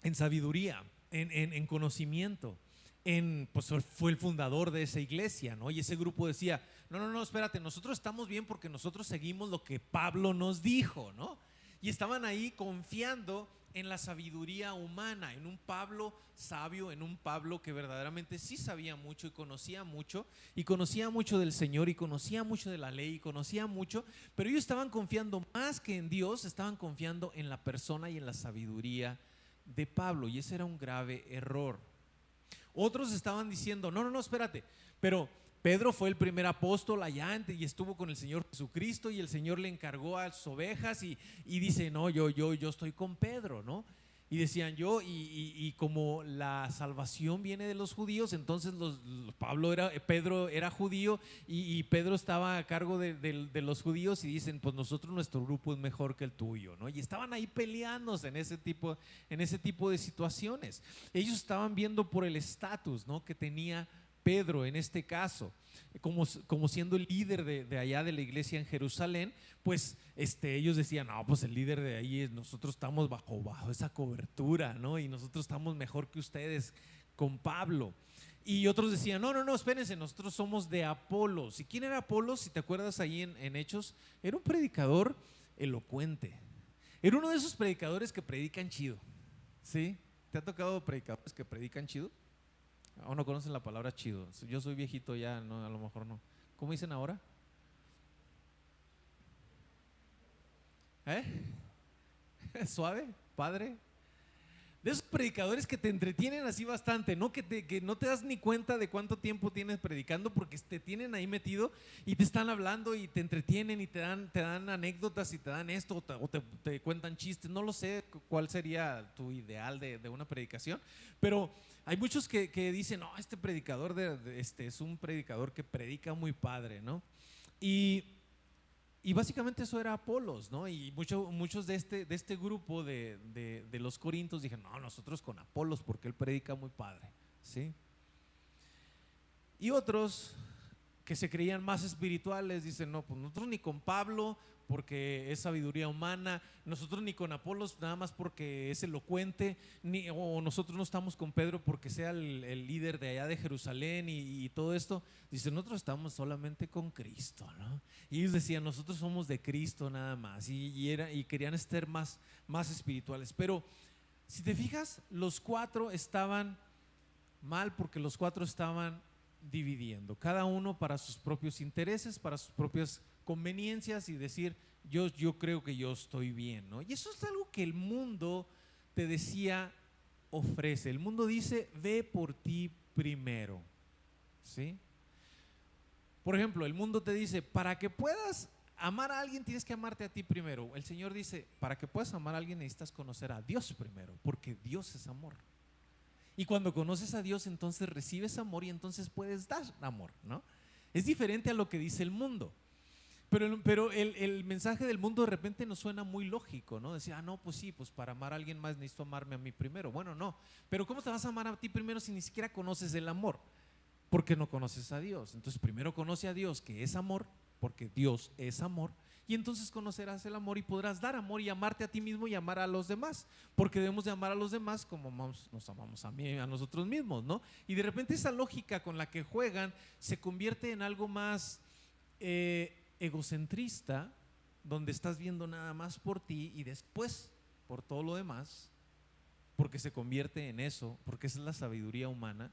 en sabiduría, en conocimiento. Pues fue el fundador de esa iglesia, ¿no? Y ese grupo decía, no, espérate, nosotros estamos bien porque nosotros seguimos lo que Pablo nos dijo, ¿no? Y estaban ahí confiando en la sabiduría humana, en un Pablo sabio, en un Pablo que verdaderamente sí sabía mucho y conocía mucho del Señor y conocía mucho de la ley y conocía mucho, pero ellos estaban confiando más que en Dios, estaban confiando en la persona y en la sabiduría de Pablo, y ese era un grave error. Otros estaban diciendo, no, espérate, pero Pedro fue el primer apóstol allá y estuvo con el Señor Jesucristo y el Señor le encargó a sus ovejas y dice, no, yo estoy con Pedro, ¿no? Y decían y como la salvación viene de los judíos, entonces Pedro era judío y Pedro estaba a cargo de los judíos y dicen, pues nuestro grupo es mejor que el tuyo, ¿no? Y estaban ahí peleándose en ese tipo de situaciones. Ellos estaban viendo por el estatus, ¿no?, que tenía Pedro en este caso, como siendo el líder de allá de la iglesia en Jerusalén, pues ellos decían, no, pues el líder de ahí nosotros estamos bajo esa cobertura, ¿no? Y nosotros estamos mejor que ustedes con Pablo. Y otros decían, no, espérense, nosotros somos de Apolos. ¿Y quién era Apolos? Si te acuerdas ahí en Hechos, era un predicador elocuente. Era uno de esos predicadores que predican chido, ¿sí? ¿Te ha tocado predicadores que predican chido? ¿O no conocen la palabra chido? Yo soy viejito ya, no, a lo mejor no. ¿Cómo dicen ahora? ¿Suave? ¿Padre? De esos predicadores que te entretienen así bastante, ¿no? Que no te das ni cuenta de cuánto tiempo tienes predicando porque te tienen ahí metido y te están hablando y te entretienen y te dan anécdotas y te dan esto te cuentan chistes. No lo sé cuál sería tu ideal de una predicación, pero hay muchos que dicen, no, este predicador es un predicador que predica muy padre, ¿no? Y básicamente eso era Apolos, ¿no? Y muchos de este grupo de los corintios dijeron, no, nosotros con Apolos porque él predica muy padre, ¿sí? Y otros que se creían más espirituales dicen, no, pues nosotros ni con Pablo porque es sabiduría humana, nosotros ni con Apolos nada más porque es elocuente, o nosotros no estamos con Pedro porque sea el líder de allá de Jerusalén y todo esto. Dicen, nosotros estamos solamente con Cristo, ¿no? Y ellos decían, nosotros somos de Cristo nada más, y querían ser más espirituales. Pero si te fijas, los cuatro estaban mal porque los cuatro estaban dividiendo, cada uno para sus propios intereses, para sus propias conveniencias y decir, yo creo que yo estoy bien, ¿no? Y eso es algo que el mundo, te decía, ofrece. El mundo dice, ve por ti primero, ¿sí? Por ejemplo, el mundo te dice, para que puedas amar a alguien tienes que amarte a ti primero. El Señor dice, para que puedas amar a alguien necesitas conocer a Dios primero, porque Dios es amor. Y cuando conoces a Dios, entonces recibes amor y entonces puedes dar amor, ¿no? Es diferente a lo que dice el mundo. Pero el mensaje del mundo de repente nos suena muy lógico, ¿no? Decía, no, pues sí, pues para amar a alguien más necesito amarme a mí primero. Bueno, no, pero ¿cómo te vas a amar a ti primero si ni siquiera conoces el amor? Porque no conoces a Dios. Entonces primero conoce a Dios, que es amor, porque Dios es amor, y entonces conocerás el amor y podrás dar amor y amarte a ti mismo y amar a los demás, porque debemos de amar a los demás como nos amamos a nosotros mismos, ¿no? Y de repente esa lógica con la que juegan se convierte en algo más egocentrista, donde estás viendo nada más por ti y después por todo lo demás, porque se convierte en eso, porque esa es la sabiduría humana,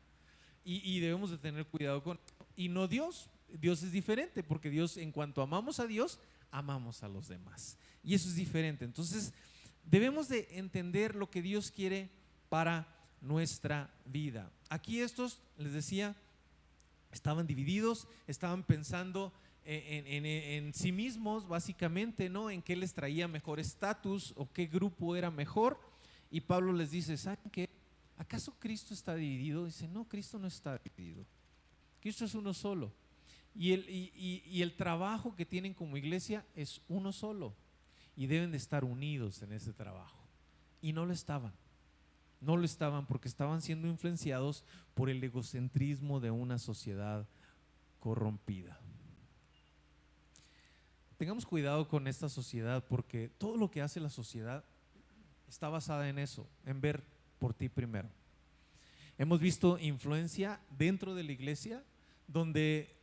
y debemos de tener cuidado con eso. Y no Dios. Dios es diferente, porque Dios, en cuanto amamos a Dios, amamos a los demás, y eso es diferente. Entonces debemos de entender lo que Dios quiere para nuestra vida. Aquí estos, les decía, estaban divididos, estaban pensando en sí mismos básicamente, ¿no? En qué les traía mejor estatus o qué grupo era mejor. Y Pablo les dice, ¿saben qué? ¿Acaso Cristo está dividido? Dice, no, Cristo no está dividido. Cristo es uno solo. Y el trabajo que tienen como iglesia es uno solo. Y deben de estar unidos en ese trabajo. Y no lo estaban. No lo estaban porque estaban siendo influenciados por el egocentrismo de una sociedad corrompida. Tengamos cuidado con esta sociedad, porque todo lo que hace la sociedad está basada en eso, en ver por ti primero. Hemos visto influencia dentro de la iglesia donde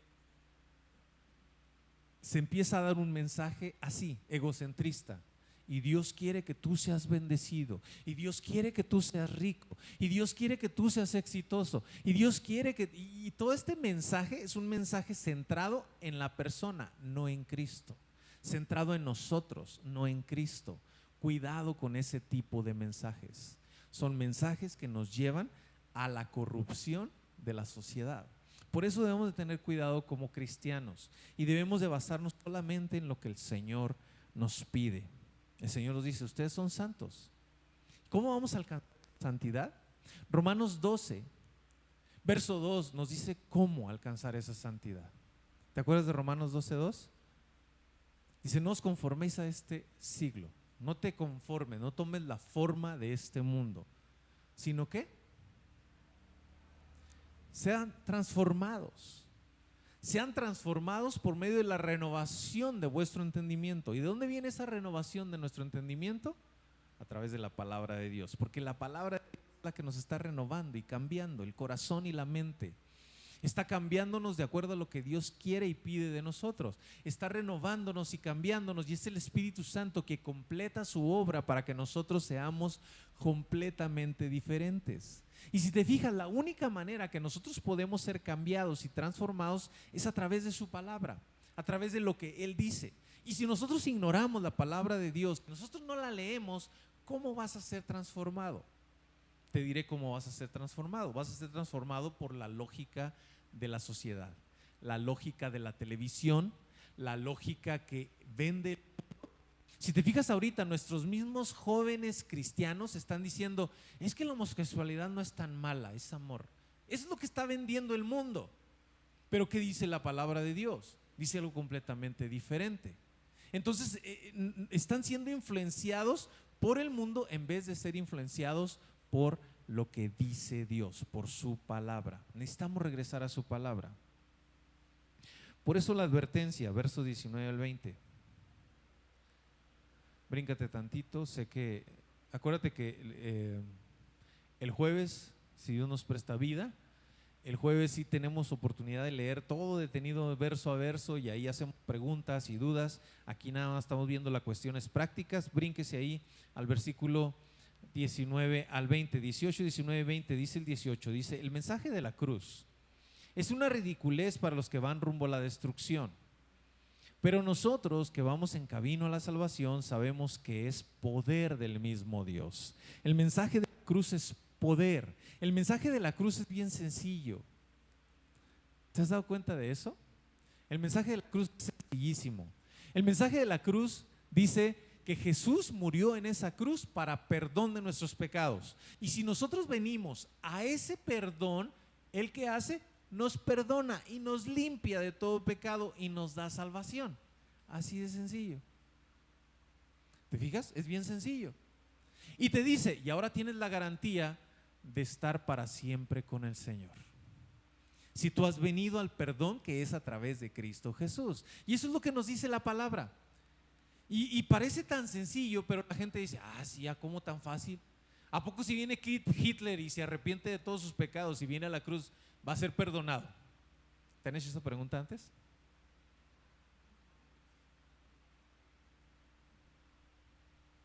se empieza a dar un mensaje así, egocentrista. Y Dios quiere que tú seas bendecido, y Dios quiere que tú seas rico, y Dios quiere que tú seas exitoso, y Dios quiere que… Y todo este mensaje es un mensaje centrado en la persona, no en Cristo. Centrado en nosotros, no en Cristo. Cuidado con ese tipo de mensajes. Son mensajes que nos llevan a la corrupción de la sociedad. Por eso debemos de tener cuidado como cristianos, y debemos de basarnos solamente en lo que el Señor nos pide. El Señor nos dice, ustedes son santos. ¿Cómo vamos a alcanzar santidad? Romanos 12, verso 2 nos dice cómo alcanzar esa santidad. ¿Te acuerdas de Romanos 12:2? Dice, no os conforméis a este siglo, no te conformes, no tomes la forma de este mundo, sino que sean transformados. Sean transformados por medio de la renovación de vuestro entendimiento. ¿Y de dónde viene esa renovación de nuestro entendimiento? A través de la palabra de Dios, porque la palabra de Dios es la que nos está renovando y cambiando el corazón y la mente. Está cambiándonos de acuerdo a lo que Dios quiere y pide de nosotros. Está renovándonos y cambiándonos, y es el Espíritu Santo que completa su obra para que nosotros seamos completamente diferentes. Y si te fijas, la única manera que nosotros podemos ser cambiados y transformados es a través de su palabra, a través de lo que Él dice. Y si nosotros ignoramos la palabra de Dios, nosotros no la leemos, ¿cómo vas a ser transformado? te diré cómo vas a ser transformado. Vas a ser transformado por la lógica de la sociedad, la lógica de la televisión, la lógica que vende. Si te fijas ahorita, nuestros mismos jóvenes cristianos están diciendo, es que la homosexualidad no es tan mala, es amor. Eso es lo que está vendiendo el mundo. Pero ¿qué dice la palabra de Dios? Dice algo completamente diferente. Entonces, están siendo influenciados por el mundo en vez de ser influenciados por lo que dice Dios, por su palabra. Necesitamos regresar a su palabra. Por eso la advertencia, versos 19 al 20. Bríncate tantito, acuérdate que el jueves, si Dios nos presta vida, el jueves sí tenemos oportunidad de leer todo detenido verso a verso y ahí hacemos preguntas y dudas. Aquí nada más estamos viendo las cuestiones prácticas. Brínquese ahí al versículo 19 al 20, 18, 19, 20, dice el 18, dice: el mensaje de la cruz es una ridiculez para los que van rumbo a la destrucción, pero nosotros que vamos en camino a la salvación sabemos que es poder del mismo Dios. El mensaje de la cruz es poder. El mensaje de la cruz es bien sencillo. ¿Te has dado cuenta de eso? El mensaje de la cruz es sencillísimo. El mensaje de la cruz dice que Jesús murió en esa cruz para perdón de nuestros pecados. Y si nosotros venimos a ese perdón, ¿Él qué hace? Nos perdona y nos limpia de todo pecado y nos da salvación. Así de sencillo. ¿Te fijas? Es bien sencillo. Y te dice, y ahora tienes la garantía de estar para siempre con el Señor. Si tú has venido al perdón que es a través de Cristo Jesús. Y eso es lo que nos dice la palabra. Y parece tan sencillo, pero la gente dice, sí, ¿cómo tan fácil? ¿A poco si viene Hitler y se arrepiente de todos sus pecados y viene a la cruz, va a ser perdonado? ¿Te han hecho esa pregunta antes?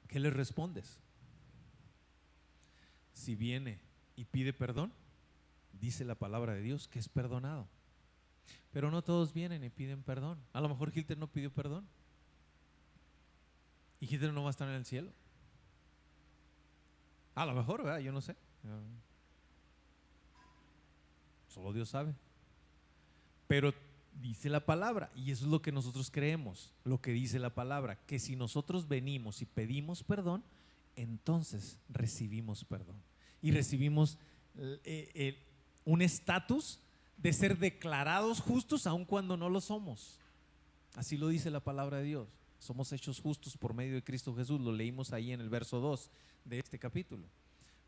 ¿Qué les respondes? Si viene y pide perdón, dice la palabra de Dios que es perdonado. Pero no todos vienen y piden perdón. A lo mejor Hitler no pidió perdón y Hitler no va a estar en el cielo. A lo mejor, ¿verdad? Yo no sé. Solo Dios sabe. Pero dice la palabra, y eso es lo que nosotros creemos, lo que dice la palabra, que si nosotros venimos y pedimos perdón, entonces recibimos perdón y recibimos un estatus de ser declarados justos aun cuando no lo somos. Así lo dice la palabra de Dios. Somos hechos justos por medio de Cristo Jesús. Lo leímos ahí en el verso 2 de este capítulo.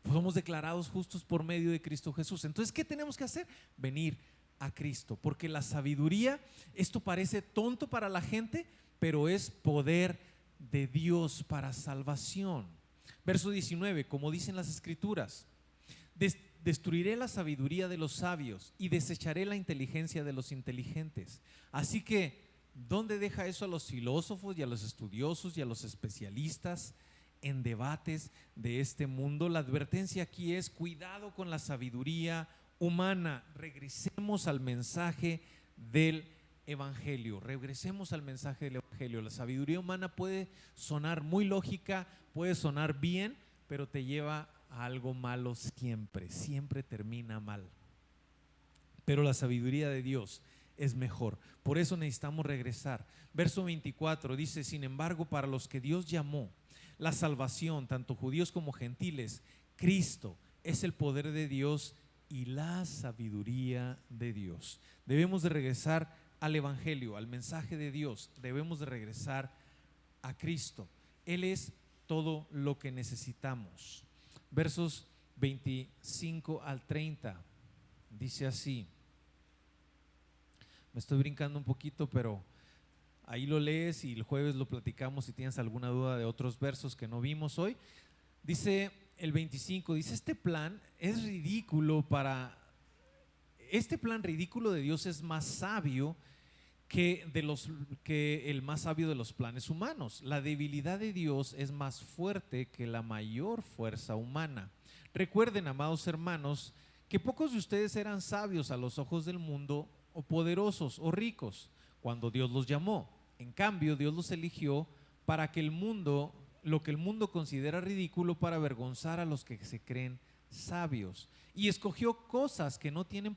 Somos declarados justos por medio de Cristo Jesús. Entonces, ¿qué tenemos que hacer? Venir a Cristo, porque la sabiduría, esto parece tonto para la gente, pero es poder de Dios para salvación. Verso 19, como dicen las escrituras: destruiré la sabiduría de los sabios y desecharé la inteligencia de los inteligentes. Así que, ¿dónde deja eso a los filósofos y a los estudiosos y a los especialistas en debates de este mundo? La advertencia aquí es: cuidado con la sabiduría humana. Regresemos al mensaje del Evangelio. Regresemos al mensaje del Evangelio. La sabiduría humana puede sonar muy lógica, puede sonar bien, pero te lleva a algo malo siempre. Siempre termina mal. Pero la sabiduría de Dios es mejor. Por eso necesitamos regresar. Verso 24 dice: sin embargo, para los que Dios llamó, la salvación, tanto judíos como gentiles, Cristo es el poder de Dios y la sabiduría de Dios. Debemos de regresar al Evangelio, al mensaje de Dios. Debemos de regresar a Cristo. Él es todo lo que necesitamos. Versos 25 al 30 dice así. Me estoy brincando un poquito, pero ahí lo lees y el jueves lo platicamos si tienes alguna duda de otros versos que no vimos hoy. Dice el 25, dice: este plan ridículo de Dios es más sabio que el más sabio de los planes humanos. La debilidad de Dios es más fuerte que la mayor fuerza humana. Recuerden, amados hermanos, que pocos de ustedes eran sabios a los ojos del mundo, o poderosos o ricos, cuando Dios los llamó. En cambio, Dios los eligió para que lo que el mundo considera ridículo, para avergonzar a los que se creen sabios, y escogió cosas que no tienen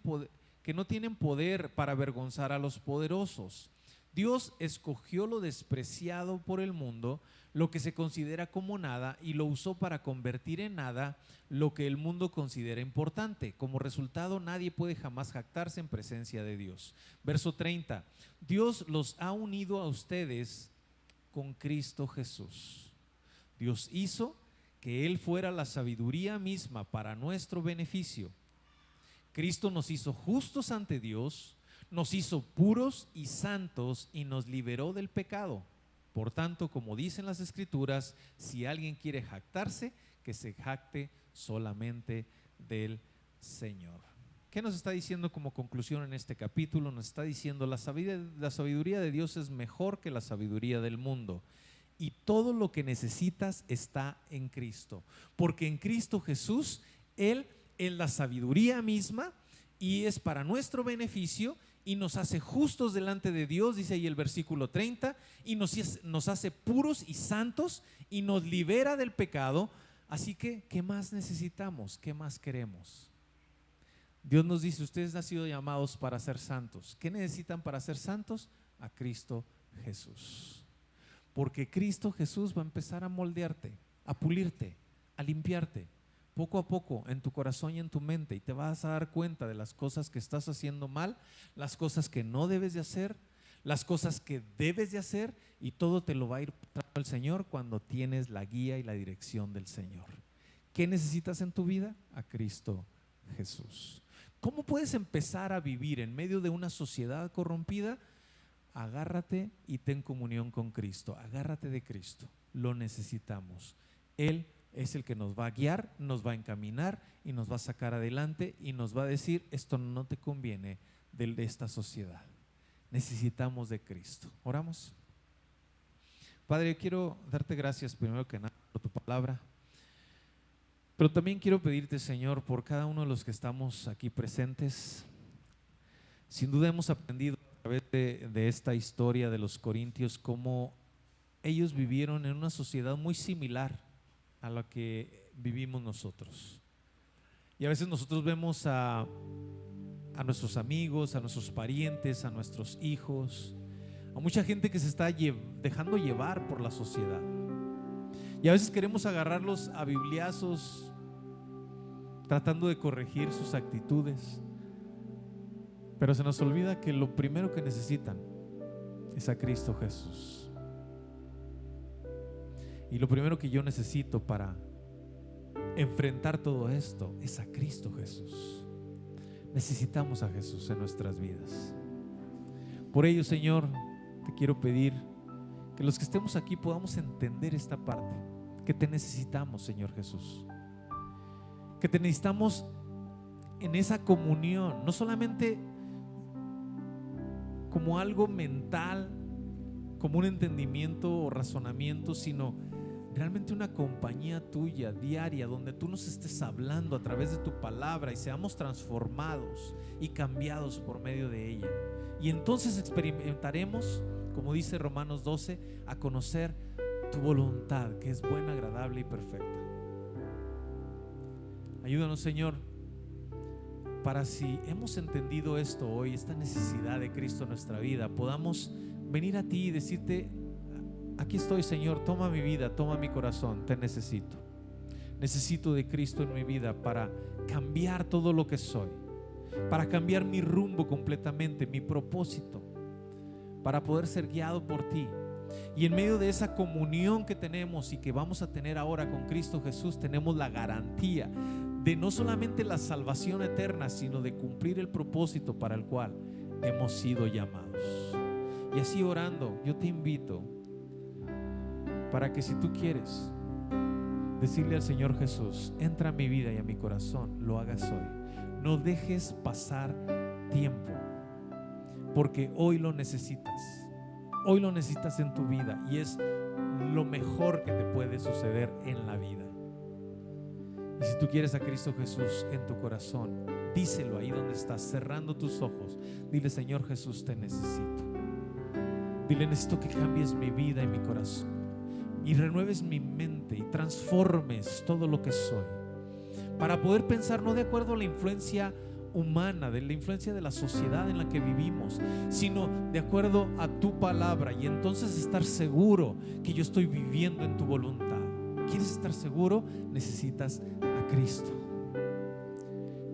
poder para avergonzar a los poderosos. Dios escogió lo despreciado por el mundo, lo que se considera como nada, y lo usó para convertir en nada lo que el mundo considera importante. Como resultado, nadie puede jamás jactarse en presencia de Dios. Verso 30. Dios los ha unido a ustedes con Cristo Jesús. Dios hizo que Él fuera la sabiduría misma para nuestro beneficio. Cristo nos hizo justos ante Dios, nos hizo puros y santos y nos liberó del pecado. Por tanto, como dicen las Escrituras, si alguien quiere jactarse, que se jacte solamente del Señor. ¿Qué nos está diciendo como conclusión en este capítulo? Nos está diciendo la sabiduría de Dios es mejor que la sabiduría del mundo. Y todo lo que necesitas está en Cristo. Porque en Cristo Jesús, Él es la sabiduría misma y es para nuestro beneficio y nos hace justos delante de Dios, dice ahí el versículo 30, y nos hace puros y santos y nos libera del pecado. Así que, ¿qué más necesitamos? ¿Qué más queremos? Dios nos dice, ustedes han sido llamados para ser santos. ¿Qué necesitan para ser santos? A Cristo Jesús. Porque Cristo Jesús va a empezar a moldearte, a pulirte, a limpiarte, poco a poco en tu corazón y en tu mente, y te vas a dar cuenta de las cosas que estás haciendo mal, las cosas que no debes de hacer, las cosas que debes de hacer, y todo te lo va a ir dando el Señor cuando tienes la guía y la dirección del Señor. ¿Qué necesitas en tu vida? A Cristo Jesús. ¿Cómo puedes empezar a vivir en medio de una sociedad corrompida? Agárrate y ten comunión con Cristo. Agárrate de Cristo. Lo necesitamos. Él es el que nos va a guiar, nos va a encaminar y nos va a sacar adelante y nos va a decir, esto no te conviene de esta sociedad. Necesitamos de Cristo. ¿Oramos? Padre, quiero darte gracias primero que nada por tu palabra, pero también quiero pedirte, Señor, por cada uno de los que estamos aquí presentes. Sin duda hemos aprendido a través de esta historia de los corintios cómo ellos vivieron en una sociedad muy similar a la que vivimos nosotros. Y a veces nosotros vemos a nuestros amigos, a nuestros parientes, a nuestros hijos, a mucha gente que se está dejando llevar por la sociedad. Y a veces queremos agarrarlos a bibliazos, tratando de corregir sus actitudes. Pero se nos olvida que lo primero que necesitan es a Cristo Jesús. Y lo primero que yo necesito para enfrentar todo esto es a Cristo Jesús. Necesitamos a Jesús en nuestras vidas. Por ello, Señor, te quiero pedir que los que estemos aquí podamos entender esta parte, que te necesitamos, Señor Jesús, que te necesitamos en esa comunión, no solamente como algo mental, como un entendimiento o razonamiento, sino realmente una compañía tuya diaria, donde tú nos estés hablando a través de tu palabra y seamos transformados y cambiados por medio de ella. Y entonces experimentaremos, como dice Romanos 12, a conocer tu voluntad, que es buena, agradable y perfecta. Ayúdanos, Señor, para si hemos entendido esto hoy, esta necesidad de Cristo en nuestra vida, podamos venir a ti y decirte, aquí estoy, Señor, toma mi vida, toma mi corazón, te necesito. Necesito de Cristo en mi vida para cambiar todo lo que soy, para cambiar mi rumbo completamente, mi propósito, para poder ser guiado por ti. Y en medio de esa comunión que tenemos y que vamos a tener ahora con Cristo Jesús, tenemos la garantía de no solamente la salvación eterna, sino de cumplir el propósito para el cual hemos sido llamados. Y así orando, yo te invito para que, si tú quieres decirle al Señor Jesús, entra a mi vida y a mi corazón, lo hagas hoy. No dejes pasar tiempo, porque hoy lo necesitas. Hoy lo necesitas en tu vida y es lo mejor que te puede suceder en la vida. Y si tú quieres a Cristo Jesús en tu corazón, díselo ahí donde estás, cerrando tus ojos. Dile, Señor Jesús, te necesito. Dile, necesito que cambies mi vida y mi corazón y renueves mi mente y transformes todo lo que soy, para poder pensar no de acuerdo a la influencia humana, de la influencia de la sociedad en la que vivimos, sino de acuerdo a tu palabra, y entonces estar seguro que yo estoy viviendo en tu voluntad. ¿Quieres estar seguro? Necesitas a Cristo.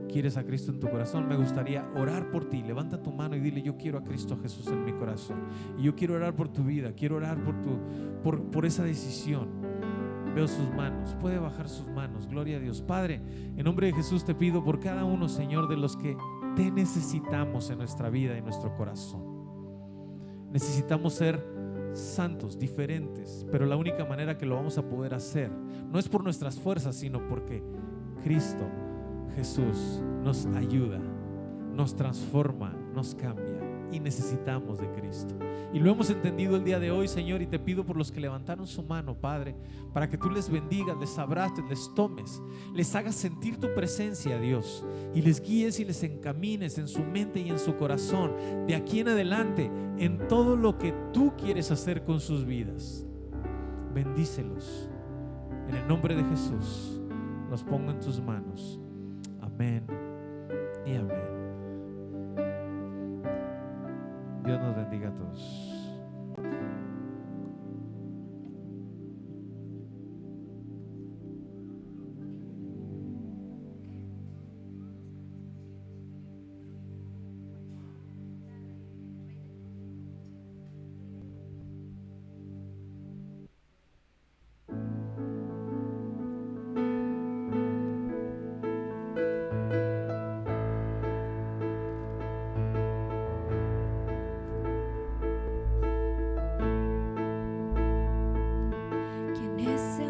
¿Quieres a Cristo en tu corazón? Me gustaría orar por ti. Levanta tu mano y dile: yo quiero a Cristo Jesús en mi corazón, y yo quiero orar por tu vida, quiero orar por esa decisión. Veo sus manos, puede bajar sus manos. Gloria a Dios. Padre, en nombre de Jesús te pido por cada uno, Señor, de los que te necesitamos en nuestra vida y en nuestro corazón. Necesitamos ser santos, diferentes, pero la única manera que lo vamos a poder hacer no es por nuestras fuerzas, sino porque Cristo Jesús nos ayuda, nos transforma, nos cambia, y necesitamos de Cristo. Y lo hemos entendido el día de hoy, Señor, y te pido por los que levantaron su mano, Padre, para que tú les bendigas, les abraces, les tomes, les hagas sentir tu presencia, Dios, y les guíes y les encamines en su mente y en su corazón de aquí en adelante en todo lo que tú quieres hacer con sus vidas. Bendícelos en el nombre de Jesús. Los pongo en tus manos. Amén y amén. Dios nos bendiga a todos. ¿Quién es el